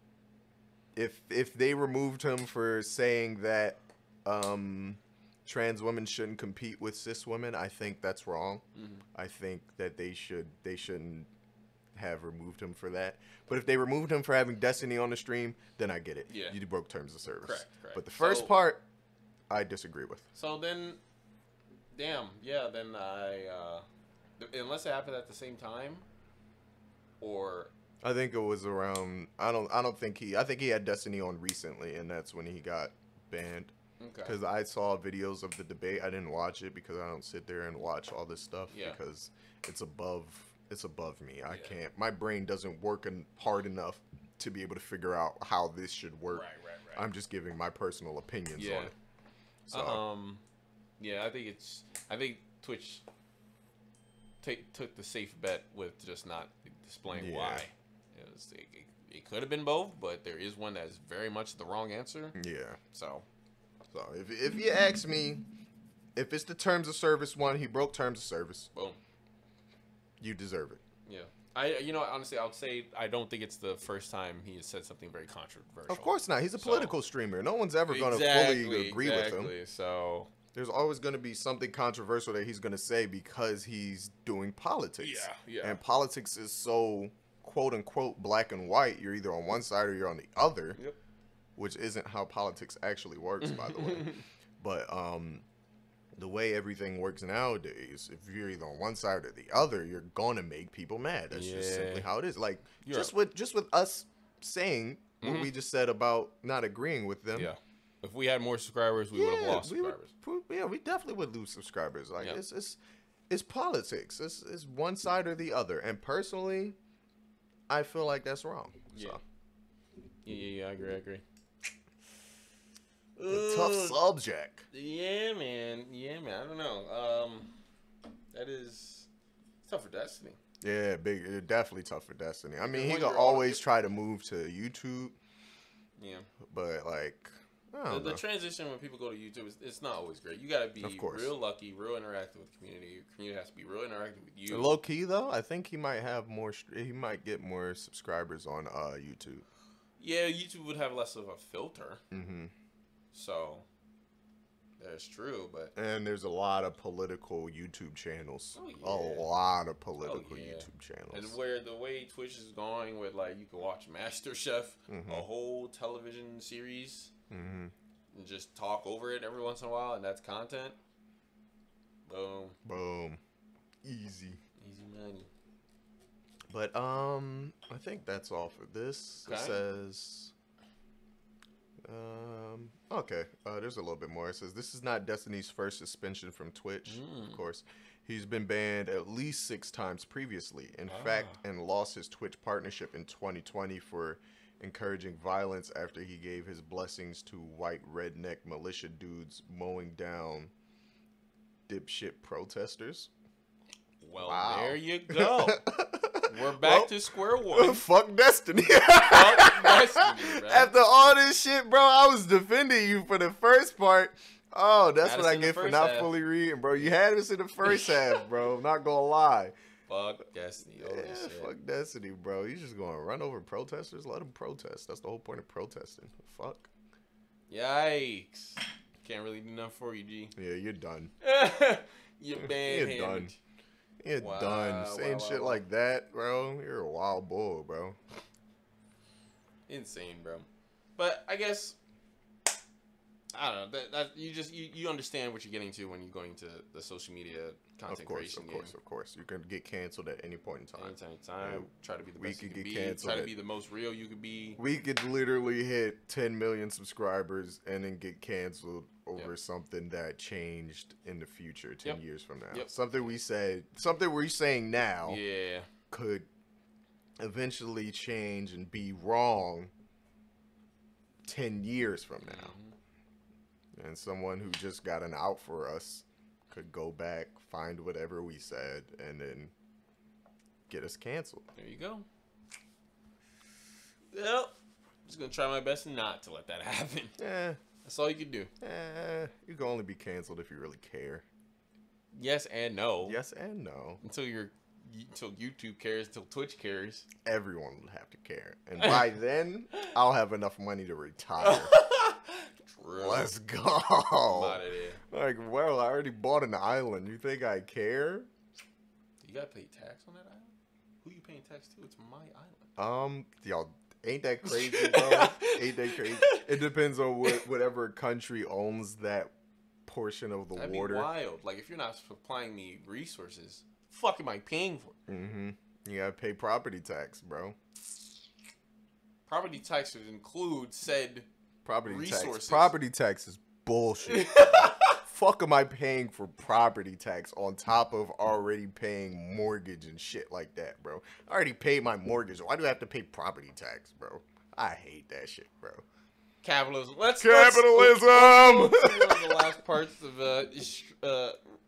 S1: if they removed him for saying that trans women shouldn't compete with cis women, I think that's wrong. I think that they shouldn't have removed him for that. But if they removed him for having Destiny on the stream, then I get it.
S2: Yeah.
S1: You broke terms of service.
S2: Correct.
S1: But the first part, I disagree with.
S2: So then, then unless it happened at the same time, or
S1: I think it was around. I think he had Destiny on recently, and that's when he got banned.
S2: okay,
S1: Because I saw videos of the debate. I didn't watch it because I don't sit there and watch all this stuff because it's above me. I can't. My brain doesn't work hard enough to be able to figure out how this should work.
S2: Right.
S1: I'm just giving my personal opinions on it. So
S2: I think Twitch took the safe bet with just not displaying why. It could have been both, but there is one that is very much the wrong answer.
S1: Yeah.
S2: So
S1: if you ask me, if it's the terms of service one, he broke terms of service.
S2: Boom.
S1: You deserve it.
S2: Yeah. Honestly, I would say I don't think it's the first time he has said something very controversial.
S1: Of course not. He's a political streamer. No one's ever going to fully agree with him.
S2: So
S1: there's always going to be something controversial that he's going to say because he's doing politics.
S2: Yeah.
S1: And politics is so quote unquote black and white. You're either on one side or you're on the other.
S2: Yep.
S1: Which isn't how politics actually works, by the way. But the way everything works nowadays, if you're either on one side or the other, you're gonna make people mad. That's just simply how it is. Like just with us saying what we just said about not agreeing with them.
S2: Yeah. If we had more subscribers, we would have lost subscribers.
S1: We definitely would lose subscribers. Like it's politics. It's one side or the other. And personally, I feel like that's wrong.
S2: Yeah.
S1: So.
S2: Yeah, I agree.
S1: A tough subject.
S2: Yeah, man. I don't know. That is tough for Destiny.
S1: Yeah, definitely tough for Destiny. I mean, he could always try to move to YouTube.
S2: Yeah.
S1: But like, I don't know.
S2: The transition when people go to YouTube, it's not always great. You got to be real lucky, real interactive with the community. Your community has to be real interactive with you.
S1: Low key though, I think he might have more. He might get more subscribers on YouTube.
S2: Yeah, YouTube would have less of a filter. So that's true,
S1: and there's a lot of political YouTube channels.
S2: Oh, yeah.
S1: A lot of political YouTube channels.
S2: And where the way Twitch is going with, like, you can watch MasterChef, a whole television series, and just talk over it every once in a while, and that's content. Boom.
S1: Easy
S2: money.
S1: But I think that's all for this.
S2: Okay.
S1: It says okay. There's a little bit more. It says this is not Destiny's first suspension from Twitch. Of course, he's been banned at least 6 times previously. In fact, and lost his Twitch partnership in 2020 for encouraging violence after he gave his blessings to white redneck militia dudes mowing down dipshit protesters.
S2: Well,
S1: Wow.
S2: there you go. We're back to square one.
S1: Fuck Destiny.
S2: Fuck Destiny, man.
S1: After all this shit, bro, I was defending you for the first part. Oh, that's
S2: Had
S1: what
S2: us
S1: I
S2: in the
S1: get for
S2: first
S1: not
S2: half.
S1: fully reading, bro. You had us in the first half, bro. I'm not gonna lie.
S2: Fuck Destiny. Holy
S1: Yeah,
S2: shit.
S1: fuck Destiny, bro. You just gonna run over protesters? Let them protest. That's the whole point of protesting. Fuck.
S2: Yikes. Can't really do nothing for you, G.
S1: Yeah, you're done.
S2: You're banned.
S1: You're done. You're
S2: Wow,
S1: done. Saying
S2: wow,
S1: shit
S2: wow.
S1: like that, bro. You're a wild bull, bro.
S2: Insane, bro. But I guess I don't know. That you understand what you're getting to when you're going to the social media content creation game.
S1: Of course. You can get canceled at any point in time.
S2: Anytime,
S1: Yeah.
S2: try to be the
S1: We
S2: best you
S1: could
S2: can
S1: get
S2: be.
S1: canceled
S2: Try to
S1: at-
S2: be the most real you could be.
S1: We could literally hit 10 million subscribers and then get canceled over something that changed in the future 10 years from now. Something we said, something we're saying now
S2: Yeah.
S1: could eventually change and be wrong 10 years from now. And someone who just got an out for us could go back, find whatever we said, and then get us canceled.
S2: There you go. Well, just gonna try my best not to let that happen.
S1: Eh,
S2: That's all you can do.
S1: you can only be canceled if you really care.
S2: Yes and no.
S1: Yes and no.
S2: Until YouTube cares, until Twitch cares.
S1: Everyone would have to care. And by then, I'll have enough money to retire.
S2: True.
S1: Let's go.
S2: I'm out of there.
S1: Like, well, I already bought an island. You think I care?
S2: You gotta pay tax on that island? Who you paying tax to? It's my island.
S1: Y'all, ain't that crazy, bro? Ain't that crazy? It depends on whatever country owns that portion of the
S2: That'd
S1: water.
S2: be wild. Like, if you're not supplying me resources, fuck am I paying for?
S1: Mm-hmm. You gotta pay property tax, bro.
S2: Property taxes include said
S1: Property
S2: resources.
S1: tax. Property tax is bullshit. Fuck am I paying for property tax on top of already paying mortgage and shit like that, bro? I already paid my mortgage. Why do I have to pay property tax, bro? I hate that shit, bro.
S2: Capitalism. Let's
S1: Capitalism!
S2: go through the last parts of this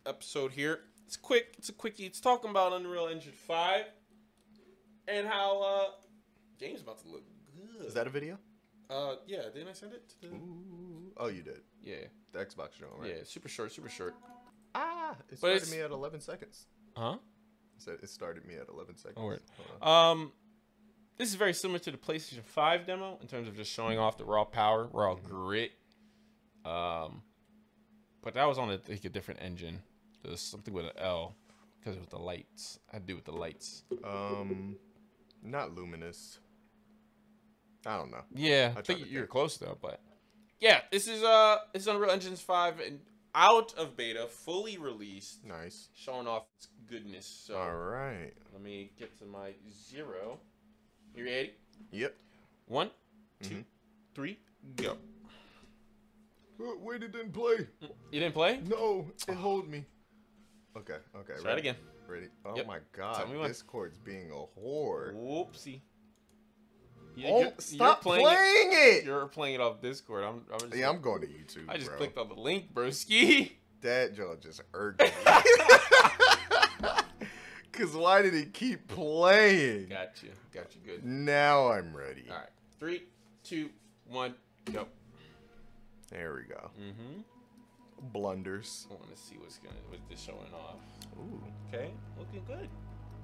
S2: episode here. It's quick. It's a quickie. It's talking about Unreal Engine 5 and how game's about to look good.
S1: Is that a video?
S2: Yeah. Didn't I send it to the?
S1: Ooh. Oh, you did.
S2: Yeah.
S1: The Xbox show, right?
S2: Yeah. Super short. Super short.
S1: Ah, it
S2: But
S1: started me at 11 seconds.
S2: Huh?
S1: It started me at 11 seconds.
S2: Oh, word.
S1: Hold on.
S2: This is very similar to the PlayStation 5 demo in terms of just showing off the raw power, raw grit. But that was on a different engine. There's something with an L because it was the lights. I had to do with the lights.
S1: Not luminous. I don't know.
S2: Yeah, I
S1: tried
S2: think
S1: to
S2: you're
S1: think.
S2: close though. But yeah, this is Unreal Engine 5 and out of beta, fully released,
S1: Nice.
S2: showing off its goodness. So
S1: All right.
S2: let me get to my 0. You ready?
S1: Yep.
S2: 1, 2, 3, go.
S1: Wait, it didn't play.
S2: You didn't play?
S1: No, it hold me. Okay.
S2: Try it again.
S1: Ready? Oh
S2: Yep.
S1: my
S2: Tell
S1: God,
S2: me when.
S1: Discord's being a whore.
S2: Whoopsie.
S1: Stop playing it.
S2: You're playing it off Discord. I'm just,
S1: Yeah, I'm going to YouTube.
S2: I just
S1: bro.
S2: clicked on the link, broski.
S1: That joke just irked me. Cause why did it keep playing?
S2: Got you good.
S1: Now I'm ready.
S2: All right, 3, 2, 1, go.
S1: There we go.
S2: Mm-hmm.
S1: Blunders.
S2: I want to see what's this showing off.
S1: Ooh.
S2: Okay, looking good.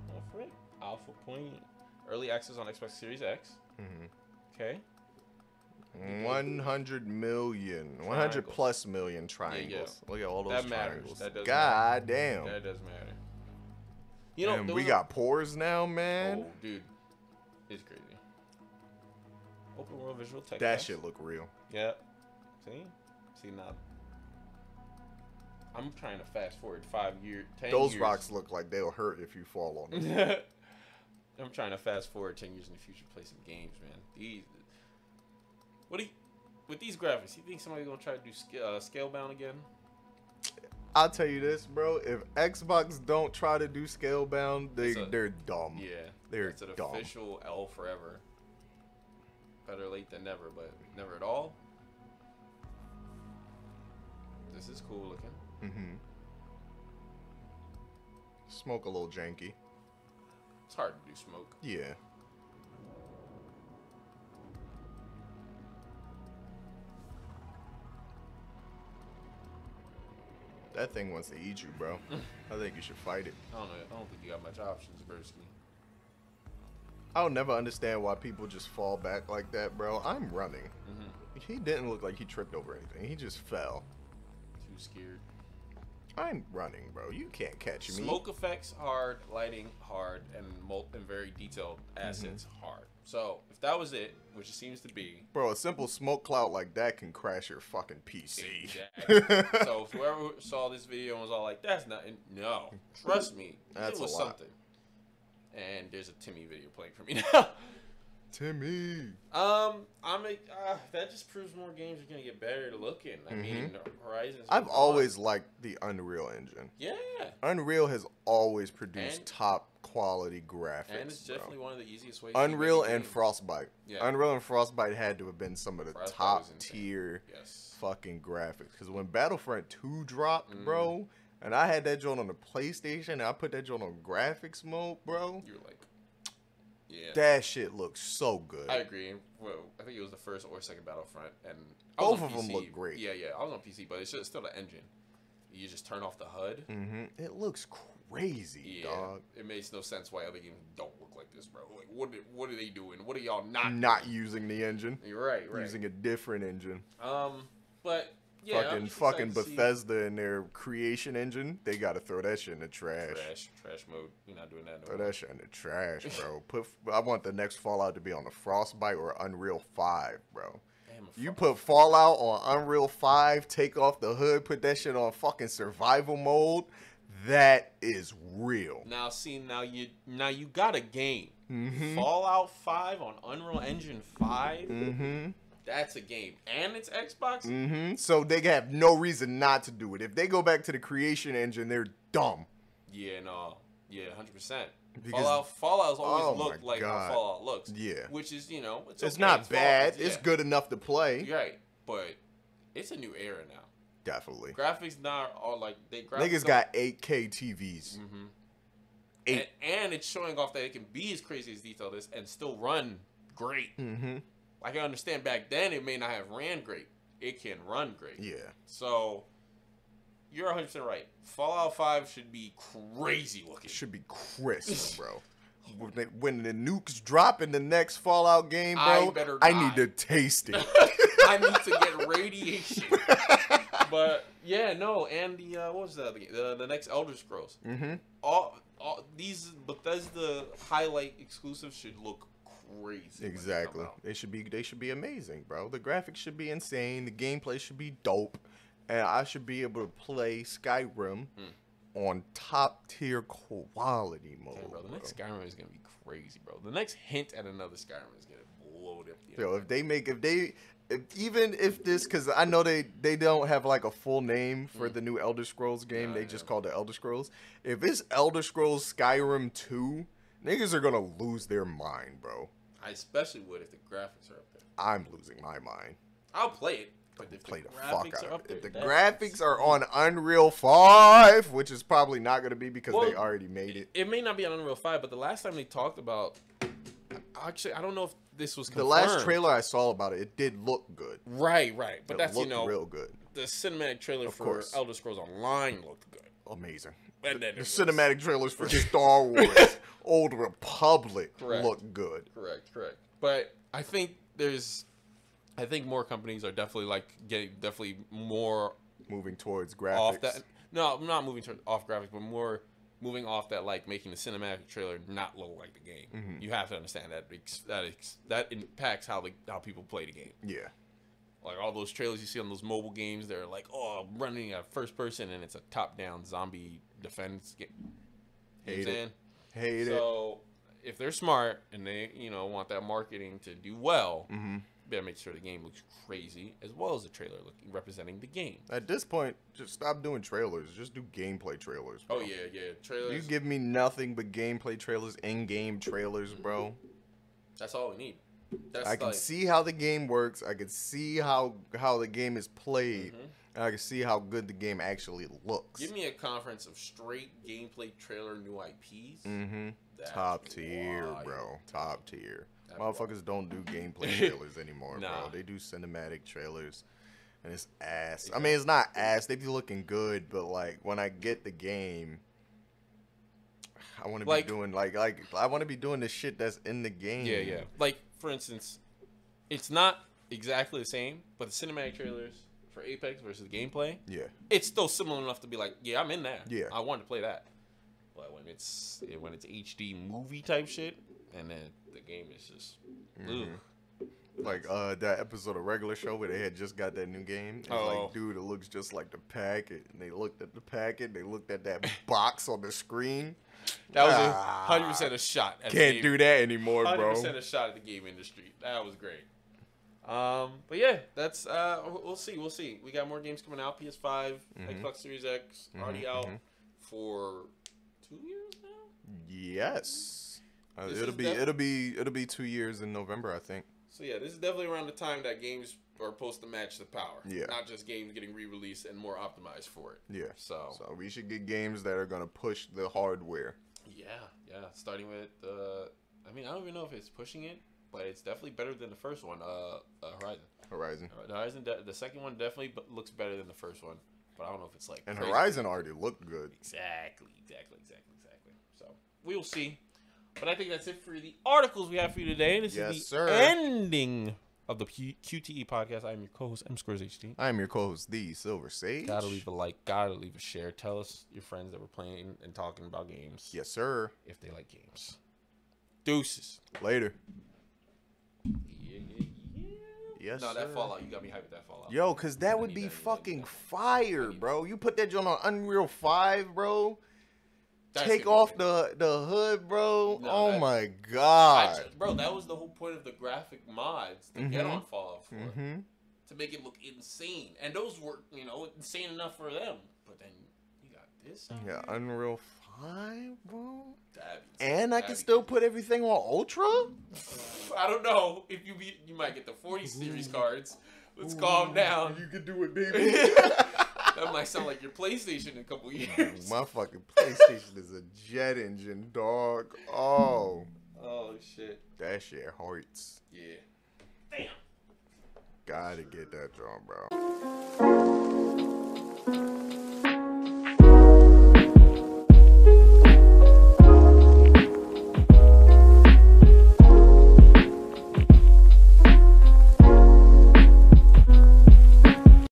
S2: All right. Alpha point. Early access on Xbox Series X.
S1: Mm-hmm.
S2: Okay.
S1: 100 million. 100 plus million triangles. Look at all those
S2: That matters.
S1: triangles.
S2: That does
S1: God damn.
S2: That does matter. You know,
S1: And we got pores now, man.
S2: Oh, dude, it's crazy. Open world visual text.
S1: That shit look real.
S2: Yeah. See now. I'm trying to fast forward 5 years, 10
S1: Those
S2: years.
S1: rocks look like they'll hurt if you fall on them.
S2: I'm trying to fast forward 10 years in the future, play some games, man. With these graphics, you think somebody's gonna try to do Scalebound again?
S1: I'll tell you this, bro. If Xbox don't try to do Scalebound, they're dumb.
S2: Yeah,
S1: they're
S2: it's an
S1: dumb.
S2: official L forever. Better late than never, but never at all. This is cool looking.
S1: Mm-hmm. Smoke a little janky.
S2: It's hard to do smoke.
S1: Yeah. That thing wants to eat you, bro. I think you should fight it.
S2: I don't think you got much options, Bursky.
S1: I'll never understand why people just fall back like that, bro. I'm running.
S2: Mm-hmm.
S1: He didn't look like he tripped over anything. He just fell.
S2: Too scared.
S1: I'm running, bro. You can't catch me.
S2: Smoke effects hard, lighting hard, and very detailed assets hard. So if that was it, which it seems to be,
S1: bro, a simple smoke cloud like that can crash your fucking PC.
S2: Exactly. So if whoever saw this video and was all like, "That's not," no, trust me,
S1: That's
S2: it was
S1: a lot.
S2: something. And there's a Timmy video playing for me now.
S1: Timmy.
S2: That just proves more games are gonna get better looking. I mean, Horizon's.
S1: I've always liked the Unreal Engine.
S2: Yeah.
S1: Unreal has always produced
S2: And-
S1: top quality graphics.
S2: And it's
S1: bro.
S2: definitely one of the easiest ways. to
S1: Unreal
S2: make a
S1: and
S2: game.
S1: Frostbite.
S2: Yeah.
S1: Unreal and Frostbite had to have been some of the
S2: Frostbite
S1: top
S2: was insane.
S1: tier
S2: Yes.
S1: fucking graphics. Because when Battlefront 2 dropped, bro, and I had that joint on the PlayStation, and I put that joint on graphics mode, bro,
S2: You're like, yeah.
S1: that shit looks so good.
S2: I agree. Well, I think it was the first or second Battlefront, and I was
S1: Both
S2: on
S1: of them
S2: PC.
S1: look great.
S2: Yeah, I was on PC, but it's still the engine. You just turn off the HUD.
S1: It looks crazy,
S2: Yeah,
S1: dog.
S2: it makes no sense why other games don't look like this, bro. Like, what are they doing? What are y'all not?
S1: Not
S2: doing?
S1: using the engine.
S2: You're right.
S1: Using a different engine.
S2: But yeah, I'm just
S1: fucking
S2: excited to see-
S1: Bethesda and their creation engine, they gotta throw that shit in the trash.
S2: Trash mode. You're not doing that. No
S1: Throw
S2: more.
S1: that shit in the trash, bro. I want the next Fallout to be on the Frostbite or Unreal 5, bro.
S2: Damn,
S1: You put Fallout on Unreal 5, take off the hood, put that shit on fucking survival mode. That is real.
S2: Now you got a game.
S1: Mm-hmm.
S2: Fallout 5 on Unreal Engine 5. That's a game, and it's Xbox.
S1: So they have no reason not to do it. If they go back to the creation engine, they're dumb.
S2: Yeah, no, yeah, 100%.
S1: Because-
S2: Fallout's always
S1: Oh
S2: looked
S1: my
S2: like
S1: God.
S2: how Fallout looks.
S1: Yeah.
S2: Which is, it's
S1: It's
S2: okay,
S1: not
S2: Fallout,
S1: bad.
S2: yeah.
S1: It's good enough to play.
S2: You're right, but it's a new era now.
S1: Definitely.
S2: Graphics not all like they.
S1: Niggas got 8K TVs.
S2: And it's showing off that it can be as crazy as detailed as and still run great. Like I understand back then it may not have ran great. It can run great.
S1: Yeah.
S2: So you're 100% right. Fallout 5 should be crazy looking.
S1: It should be crisp, bro. When the nukes drop in the next Fallout game, bro, I need to taste it.
S2: I need to get radiation. But yeah, no, and the what was the other game? The next Elder Scrolls. All these Bethesda highlight exclusives should look crazy.
S1: Exactly. They should be amazing, bro. The graphics should be insane. The gameplay should be dope, and I should be able to play Skyrim on top tier quality mode.
S2: Okay, bro, the next Skyrim is gonna be crazy, bro. The next hint at another Skyrim is gonna blow it up.
S1: Even if this, because I know they don't have like a full name for the new Elder Scrolls game. They just call it Elder Scrolls. If it's Elder Scrolls Skyrim 2, niggas are gonna lose their mind, bro.
S2: I especially would if the graphics are up there.
S1: I'm losing my mind.
S2: I'll play it. But if
S1: Play
S2: the
S1: the fuck
S2: graphics
S1: out
S2: are
S1: of
S2: up
S1: it. If the
S2: there,
S1: graphics are on Unreal 5, which is probably not gonna be because they already made it.
S2: It may not be on Unreal 5, but the last time they talked about, actually, I don't know if this was confirmed.
S1: The last trailer I saw about it, it did look good.
S2: Right. But
S1: It
S2: that's,
S1: looked real good.
S2: the cinematic trailer
S1: Of
S2: for
S1: course.
S2: Elder Scrolls Online looked good.
S1: Amazing.
S2: And then
S1: The cinematic trailers for Star Wars Old Republic look good.
S2: Correct. But I think more companies are definitely getting more
S1: Moving towards graphics.
S2: off that. No, I'm not moving off graphics, but more moving off that, like making the cinematic trailer not look like the game. You have to understand that impacts how people play the game.
S1: Yeah.
S2: Like all those trailers you see on those mobile games, they're like, oh, I'm running a first person and it's a top down zombie defense game.
S1: Hate
S2: You know what I'm
S1: it. Hate it.
S2: So if they're smart and they, want that marketing to do well, better make sure the game looks crazy as well as the trailer looking representing the game.
S1: At this point, just stop doing trailers. Just do gameplay trailers, bro.
S2: Oh yeah, trailers.
S1: You give me nothing but gameplay trailers, in-game trailers, bro.
S2: That's all we need.
S1: I can see how the game works. I can see how the game is played. And I can see how good the game actually looks.
S2: Give me a conference of straight gameplay trailer new IPs.
S1: Top tier, bro. Top tier. Motherfuckers don't do gameplay trailers anymore, bro. They do cinematic trailers. And it's ass. I mean, it's not ass. They be looking good, but like when I get the game, I want to be doing I want to be doing the shit that's in the game.
S2: Yeah. Like for instance, it's not exactly the same, but the cinematic trailers for Apex versus gameplay, it's still similar enough to be like, yeah, I'm in there.
S1: Yeah,
S2: I want to play that. But when it's HD movie type shit, and then the game is just,
S1: like that episode of Regular Show where they had just got that new game. It's like, dude, it looks just like the packet. And they looked at the packet. They looked at that box on the screen.
S2: That was 100% a shot.
S1: Can't do that anymore, 100%
S2: bro. 100% a shot at the game industry. That was great. But yeah, that's we'll see. We got more games coming out. PS5, Xbox Series X already out for 2 years now.
S1: Yes, it'll be 2 years in November, I think.
S2: So yeah, this is definitely around the time that games are supposed to match the power.
S1: Yeah,
S2: not just games getting re-released and more optimized for it.
S1: Yeah. So we should get games that are gonna push the hardware.
S2: Yeah. Starting with I mean, I don't even know if it's pushing it, but it's definitely better than the first one. Horizon. The second one definitely looks better than the first one, but I don't know if it's like.
S1: And Horizon already looked good.
S2: Exactly. So we will see. But I think that's it for the articles we have for you today. This is the ending of the QTE podcast. I am your co-host, MScoresHD.
S1: I am your co-host, The Silver Sage.
S2: Gotta leave a like. Gotta leave a share. Tell us your friends that were playing and talking about games.
S1: Yes, sir.
S2: If they like games. Deuces.
S1: Later.
S2: Yeah.
S1: Yes,
S2: no,
S1: sir.
S2: that Fallout. You got me hyped with that Fallout.
S1: Yo, because that would be fucking fire, bro. You put that joint on Unreal 5, bro. Take off the hood, bro. No, my God.
S2: Bro, that was the whole point of the graphic mods to get on Fallout 4. To make it look insane. And those were, insane enough for them. But then you got this.
S1: Yeah, Unreal 5, bro. And I can still put everything on Ultra?
S2: I don't know. If you might get the 40 series cards. Let's calm down.
S1: You can do it, baby.
S2: That might sound like your PlayStation in a couple years.
S1: My fucking PlayStation is a jet engine, dog. Oh
S2: shit.
S1: That shit hurts.
S2: Yeah. Damn.
S1: Gotta get that drum, bro.